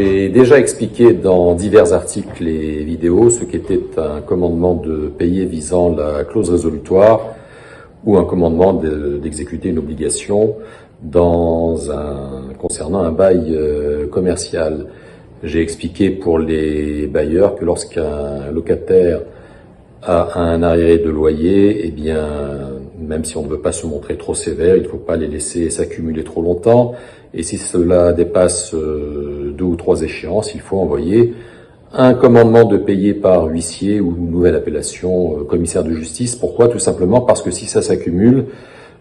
J'ai déjà expliqué dans divers articles et vidéos ce qu'était un commandement de payer visant la clause résolutoire ou un commandement d'exécuter une obligation concernant un bail commercial. J'ai expliqué pour les bailleurs que lorsqu'un locataire a un arriéré de loyer, eh bien, même si on ne veut pas se montrer trop sévère, il ne faut pas les laisser s'accumuler trop longtemps. Et si cela dépasse 2 ou 3 échéances, il faut envoyer un commandement de payer par huissier ou une nouvelle appellation commissaire de justice. Pourquoi? Tout simplement parce que si ça s'accumule,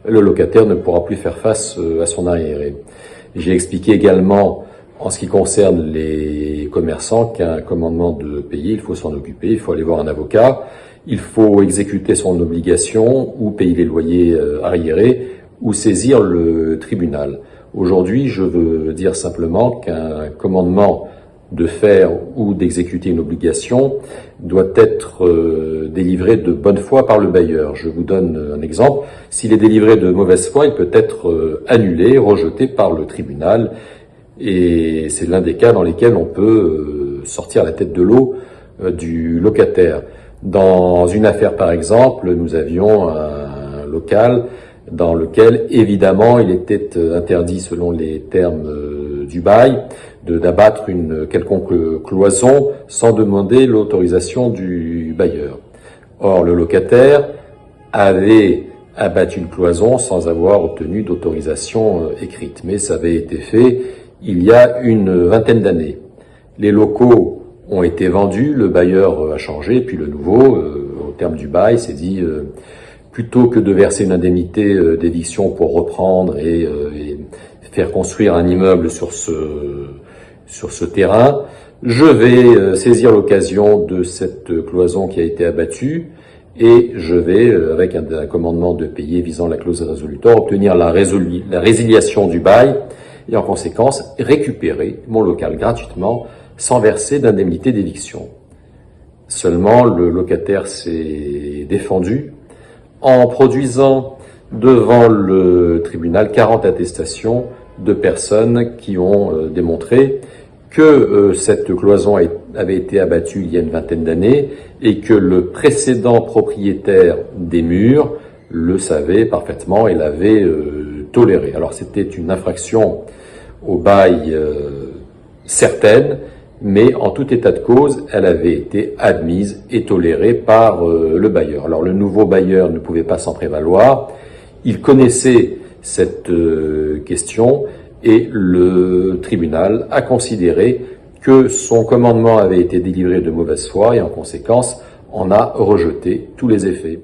le locataire ne pourra plus faire face à son arriéré. J'ai expliqué également, en ce qui concerne les commerçants, qu'un commandement de payer, il faut s'en occuper, il faut aller voir un avocat, il faut exécuter son obligation ou payer les loyers arriérés ou saisir le tribunal. Aujourd'hui, je veux dire simplement qu'un commandement de faire ou d'exécuter une obligation doit être délivré de bonne foi par le bailleur. Je vous donne un exemple. S'il est délivré de mauvaise foi, il peut être annulé, rejeté par le tribunal. Et c'est l'un des cas dans lesquels on peut sortir la tête de l'eau du locataire. Dans une affaire, par exemple, nous avions un local dans lequel, évidemment, il était interdit, selon les termes du bail, d'abattre une quelconque cloison sans demander l'autorisation du bailleur. Or, le locataire avait abattu une cloison sans avoir obtenu d'autorisation écrite. Mais ça avait été fait il y a une vingtaine d'années. Les locaux ont été vendus, le bailleur a changé, puis le nouveau, au terme du bail, s'est dit plutôt que de verser une indemnité d'éviction pour reprendre et faire construire un immeuble sur ce terrain, je vais saisir l'occasion de cette cloison qui a été abattue et je vais, avec un commandement de payer visant la clause résolutoire, obtenir la résiliation du bail et en conséquence récupérer mon local gratuitement sans verser d'indemnité d'éviction. Seulement, le locataire s'est défendu en produisant devant le tribunal 40 attestations de personnes qui ont démontré que cette cloison avait été abattue il y a une vingtaine d'années et que le précédent propriétaire des murs le savait parfaitement et l'avait toléré. Alors c'était une infraction au bail certaine, mais en tout état de cause, elle avait été admise et tolérée par le bailleur. Alors le nouveau bailleur ne pouvait pas s'en prévaloir, il connaissait cette question et le tribunal a considéré que son commandement avait été délivré de mauvaise foi et en conséquence en a rejeté tous les effets.